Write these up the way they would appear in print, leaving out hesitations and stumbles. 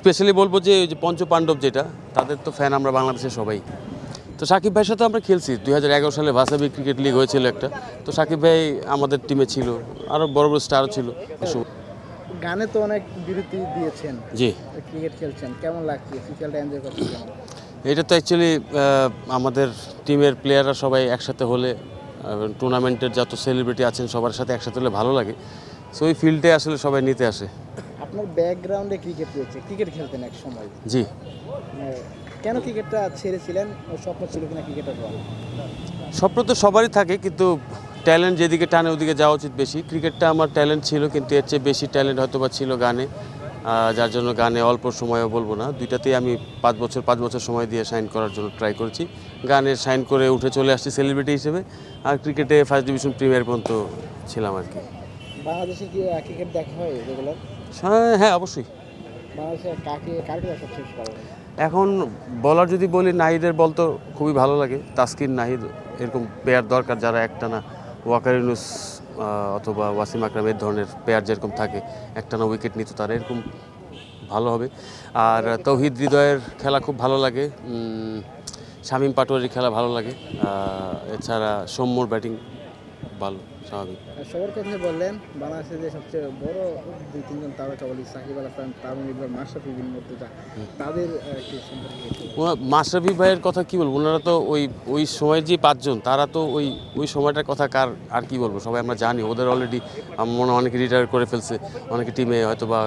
Specially বলবো যে ওই যে পঞ্চপাণ্ডব যেটা, তাদের তো ফ্যান আমরা বাংলাদেশের সবাই। তো সাকিব ভাইয়ের সাথে আমরা খেলছি 2011 সালে ভাসাবি ক্রিকেট লিগ হয়েছিল একটা। তো সাকিব ভাই আমাদের টিমে ছিল, আরও বড় বড় স্টারও ছিল। গানে তো অনেক বিরতি দিয়েছেন, জি, ক্রিকেট খেলছেন, কেমন লাগছে? ফিজিক্যালটা এনজয় করছেন কেমন? এটা তো অ্যাকচুয়ালি আমাদের টিমের প্লেয়াররা সবাই একসাথে হলে, টুর্নামেন্টের যত সেলিব্রিটি আছেন সবার সাথে একসাথে হলে ভালো লাগে। সো ওই ফিল্ডে আসলে সবাই নিতে আসে। আপনার ব্যাকগ্রাউন্ডে ক্রিকেট রয়েছে, ক্রিকেট খেলতেন এক সময়, জি, কেন ক্রিকেটটা ছেড়েছিলেন? ও স্বপ্ন ছিল কিনা ক্রিকেটার হওয়ার? স্বপ্ন তো সবারই থাকে, কিন্তু ট্যালেন্ট যেদিকে টানে ওদিকে যাওয়া উচিত বেশি। ক্রিকেটটা আমার ট্যালেন্ট ছিল, কিন্তু এর চেয়ে বেশি ট্যালেন্ট হয়তো বা ছিল গানে, যার জন্য গানে অল্প সময়ও বলবো না, দুইটাতেই আমি 5 বছর সময় দিয়ে সাইন করার জন্য ট্রাই করেছি। গানে সাইন করে উঠে চলে আসছি সেলিব্রিটি হিসেবে, আর ক্রিকেটে ফার্স্ট ডিভিশন প্রিমিয়ার পর্যন্ত ছিলাম আর কি। বাংলাদেশে কি ক্রিকেট দেখা হয় রেগুলার? হ্যাঁ, অবশ্যই। বাংলাদেশে কাকে সবচেয়ে বেশি ভালো লাগে? এখন বলার যদি বলি, নাহিদের বল তো খুবই ভালো লাগে। তাসকিন, নাহিদ এরকম পেয়ার দরকার যারা একটানা, ওয়াকার ইউনুস অথবা ওয়াসিম আকরাম এর ধরনের পেয়ার যেরকম থাকে, একটানা উইকেট নিত, তারা এরকম ভালো হবে। আর তৌহিদ হৃদয়ের খেলা খুব ভালো লাগে, শামীম পাটোয়ারির খেলা ভালো লাগে, এছাড়া সৌম্যর ব্যাটিং ভালো, স্বাভাবিক। সবার কথাই বললেন, বাংলাদেশে যে সবচেয়ে বড় 2-3 জন তারকা বলি, সাকিব আল হাসান, তামিম ইকবাল, মাশরাফি বিন মুর্তজা, তাদের কি সম্পর্কে? মাশরাফি ভাইয়ের কথা কি বলবো, ওনারা তো ওই সময়ের যে 5 জন, তারা তো ওই সময়টার কথা কার আর কি বলবো, সবাই আমরা জানি। ওদের অলরেডি মনে হয় অনেকে রিটায়ার করে ফেলছে, অনেকে টিমে হয়তো বা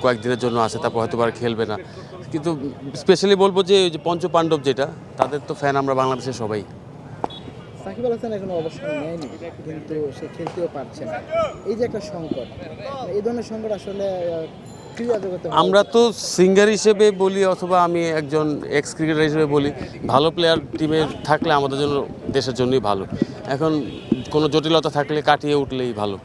কয়েকদিনের জন্য আছে, তারপর হয়তো বা আর খেলবে না। কিন্তু স্পেশালি বলবো যে ওই যে পঞ্চপাণ্ডব যেটা, তাদের তো ফ্যান আমরা বাংলাদেশের সবাই। সাকিব আল হাসান এখনো অবসর নেয়নি, কিন্তু সে খেলতেও পারছে না। এই যে একটা সংকট, এই ধরনের সংকট আসলে ক্রীড়া জগতে আমরা তো সিঙ্গার হিসেবে বলি, অথবা আমি একজন এক্স ক্রিকেটার হিসেবে বলি, ভালো প্লেয়ার টিমে থাকলে আমাদের জন্য, দেশের জন্যই ভালো। এখন কোনো জটিলতা থাকলে কাটিয়ে উঠলেই ভালো।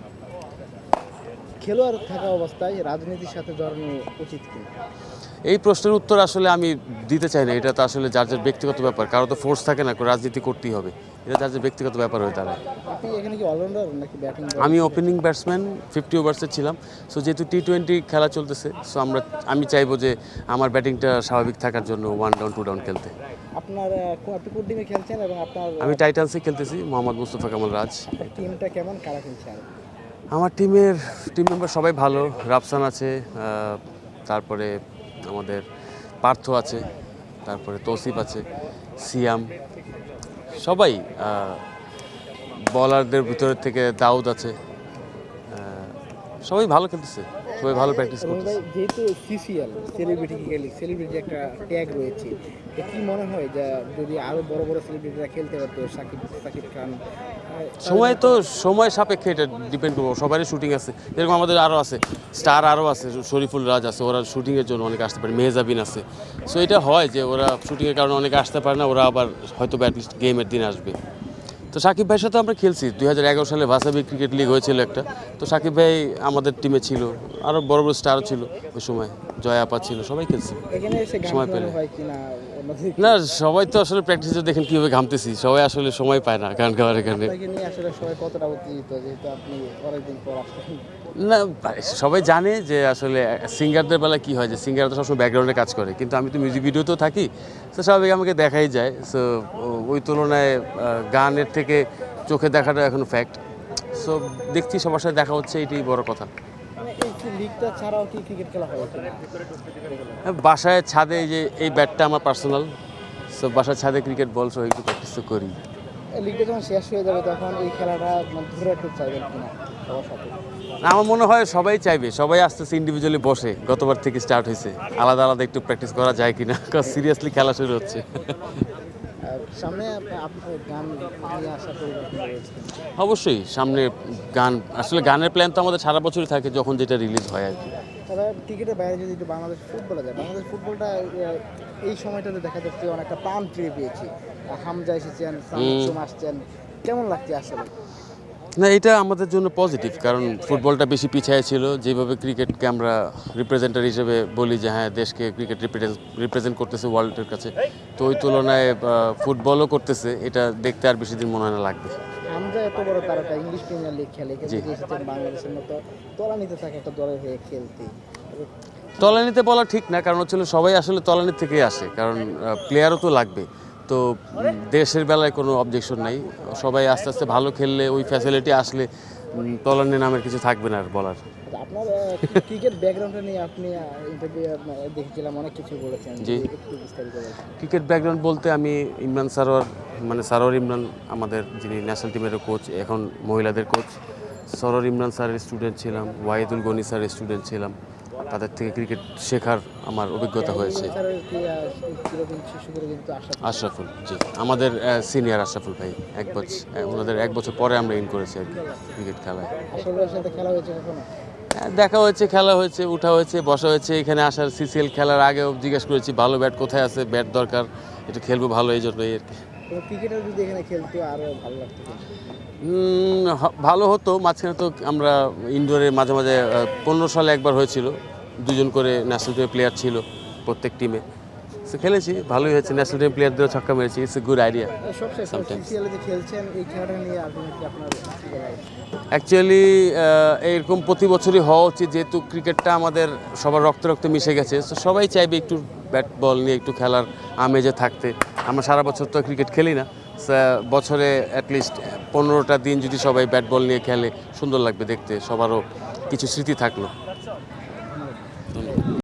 খেলোয়াড় থাকা অবস্থায় রাজনীতির সাথে জড়ানো উচিত কি? এই প্রশ্নের উত্তর আসলে আমি দিতে চাই না। এটা তো আসলে যার যার ব্যক্তিগত ব্যাপার, কারো তো ফোর্স থাকে না রাজনীতি করতেই হবে, এটা যার যার ব্যক্তিগত ব্যাপার হয়ে দাঁড়ায়। আপনি এখানে কি অলরাউন্ডার নাকি ব্যাটিং? আমি ওপেনিং ব্যাটসম্যান, 50 ওভার্সের ছিলাম। সো যেহেতু T20 খেলা চলতেছে, সো আমি চাইবো যে আমার ব্যাটিংটা স্বাভাবিক থাকার জন্য 1 ডাউন 2 ডাউন খেলতে। আপনি কোন টিমে খেলছেন এবং আপনার আমি টাইটান্সে খেলতেছি, মোহাম্মদ মুস্তফা কামাল রাজ। টিমটা কেমন, কারা খেলছে? আমার টিম মেম্বার সবাই ভালো। রাফসান আছে, তারপরে আমাদের পার্থ আছে, তারপরে তৌসিফ আছে, সিয়াম, সবাই। বলারদের ভিতর থেকে দাউদ আছে, সবাই ভালো খেলতেছে, সবাই ভালো প্র্যাকটিস করতেছে। যেহেতু সিসিএল সেলিব্রিটি একটা ট্যাগ রয়েছে, কি মনে হয় যে যদি আরো বড় বড় সেলিব্রিটিরা খেলতে হতো, সাকিব খান? সময় সাপেক্ষে এটা ডিপেন্ড করবো, সবারই শুটিং আছে। যেরকম আমাদের আরও আছে, স্টার আরও আছে, শরীফুল রাজ আছে, ওরা শুটিংয়ের জন্য অনেকে আসতে পারে, মেহজাবিন আছে। সো এটা হয় যে ওরা শুটিংয়ের কারণে অনেকে আসতে পারে না, ওরা আবার হয়তো অ্যাটলিস্ট গেমের দিন আসবে। তো সাকিব ভাইয়ের সাথে আমরা খেলছি 2011 সালে ভাসাবি ক্রিকেট লিগ হয়েছিল একটা। তো সাকিব ভাই আমাদের টিমে ছিল, আরও বড় বড় স্টারও ছিল ওই সময়, জয়া আপা ছিল, সবাই খেলছি সময় পেলে। না, সবাই তো আসলে প্র্যাকটিসে দেখেন কীভাবে ঘামতেছি, সবাই আসলে সময় পায় না গান গাওয়ার এখানে। না, সবাই জানে যে আসলে সিঙ্গারদের বেলা কী হয়, যে সিঙ্গাররা তো সবসময় ব্যাকগ্রাউন্ডে কাজ করে, কিন্তু আমি তো মিউজিক ভিডিওতেও থাকি। তো স্বাভাবিক আমাকে দেখাই যায়। সো ওই তুলনায় গানের থেকে চোখে দেখাটা এখন ফ্যাক্ট। সো দেখছি সবার সাথে দেখা হচ্ছে, এটাই বড় কথা। বাসায় ছাদে এই ব্যাটটা আমার পার্সোনাল। সো বাসার ছাদে ক্রিকেট বল সহ একটু প্র্যাকটিস তো করি। লিগটা যখন শেষ হয়ে যাবে তখন এই খেলাটা ধরে রাখতে চাইবেন কিনা সবার সাথে? আমার মনে হয় সবাই চাইবে, সবাই আস্তে আস্তে ইন্ডিভিজুয়ালি বসে, গতবার থেকে স্টার্ট হয়েছে, আলাদা আলাদা একটু প্র্যাকটিস করা যায় কিনা, কারণ সিরিয়াসলি খেলা শুরু হচ্ছে। সামনে আপনার গান নিয়ে আসা পরিকল্পনা রয়েছে? অবশ্যই সামনে গান, আসলে গানের প্ল্যান তো আমাদের সারা বছরই থাকে, যখন যেটা রিলিজ হয় আর কি। তবে ক্রিকেটের বাইরে যদি একটু বাংলাদেশ ফুটবলে যায়, বাংলাদেশ ফুটবলটা এই সময়টাতে দেখা যাচ্ছে অনেকটা প্রাণ ফিরে পেয়েছি। হামজা এসেছেন, সামসুম আসছেন, কেমন লাগছে আসলে? না, এটা আমাদের জন্য পজিটিভ, কারণ ফুটবলটা বেশি পিছিয়ে ছিল। যেভাবে ক্রিকেটকে আমরা রিপ্রেজেন্টার হিসেবে বলি যে হ্যাঁ, দেশকে ক্রিকেট রিপ্রেজেন্ট করতেছে ওয়ার্ল্ডের কাছে, তো ওই তুলনায় ফুটবলও করতেছে, এটা দেখতে আর বেশি দিন মনে হয় না লাগবে। হামজা এত বড় তারকা, ইংলিশ প্রিমিয়ার লিগ খেলে, কিন্তু এসেছেন বাংলাদেশের মতো তলানিতে থাকে একটা দলের হয়ে খেলতে। তলানিতে বলা ঠিক না, কারণ হচ্ছে সবাই আসলে তলানির থেকেই আসে, কারণ প্লেয়ারও তো লাগবে। তো দেশের বেলায় কোনো অবজেকশন নাই, সবাই আস্তে আস্তে ভালো খেললে ওই ফ্যাসিলিটি আসলে তলানি নামের কিছু থাকবে না আর বলার। আচ্ছা, আপনার ক্রিকেট ব্যাকগ্রাউন্ডটা নিয়ে আপনি ইন্টারভিউ দেখেছিলাম অনেক কিছু বলেছেন, জি। একটু বিস্তারিত বলবেন। ক্রিকেট ব্যাকগ্রাউন্ড বলতে আমি ইমরান সারোয়ার, মানে সারোয়ার ইমরান আমাদের যিনি ন্যাশনাল টিমেরও কোচ, এখন মহিলাদের কোচ, সরোয়ার ইমরান স্যারের স্টুডেন্ট ছিলাম, ওয়াহিদুল গনি স্যারের স্টুডেন্ট ছিলাম। তাদের থেকে ক্রিকেট শেখার আমার অভিজ্ঞতা হয়েছে। স্যারের কি চিরদিন শিশু করে কিন্তু আশরাফুল, জি, আমাদের সিনিয়র আশরাফুল ভাই, ওনাদের 1 বছর পরে আমরা ইন করেছি আর কি ক্রিকেট খেলায়। আসলে ওর সাথে খেলা হয়েছে কখনো? দেখা হয়েছে, খেলা হয়েছে, উঠা হয়েছে, বসা হয়েছে। এখানে আসার সিসিএল খেলার আগেও জিজ্ঞেস করেছি ভালো ব্যাট কোথায় আছে, ব্যাট দরকার, একটু খেলবো ভালো, এই জন্যই আর কি। কোনো ক্রিকেটার যদি এখানে খেলতো আরো ভালো লাগতো কিন্তু। ভালো হতো। মাঝখানে তো আমরা ইনডোরে মাঝে মাঝে 15 সালে একবার হয়েছিল, 2জন করে ন্যাশনাল টিমের প্লেয়ার ছিল প্রত্যেক টিমে, সে খেলেছি, ভালোই হয়েছে। ন্যাশনাল টিমের প্লেয়ারদেরও ছক্কা মেরেছি, ইটস এ গুড আইডিয়া। সবশেষ Sometimes. সিসিএলে যে খেলছেন এই খেলাটা নিয়ে আলটিমেটলি আপনার কি বলা হয়? অ্যাকচুয়ালি এরকম প্রতি বছরই হওয়া উচিত, যেহেতু ক্রিকেটটা আমাদের সবার রক্তে রক্তে মিশে গেছে। তো সবাই চাইবে একটু ব্যাট বল নিয়ে একটু খেলার আমেজে থাকতে। আমরা সারা বছর তো ক্রিকেট খেলি না, বছরে অ্যাটলিস্ট 15টা দিন যদি সবাই ব্যাট বল নিয়ে খেলে সুন্দর লাগবে দেখতে, সবারও কিছু স্মৃতি থাকলো।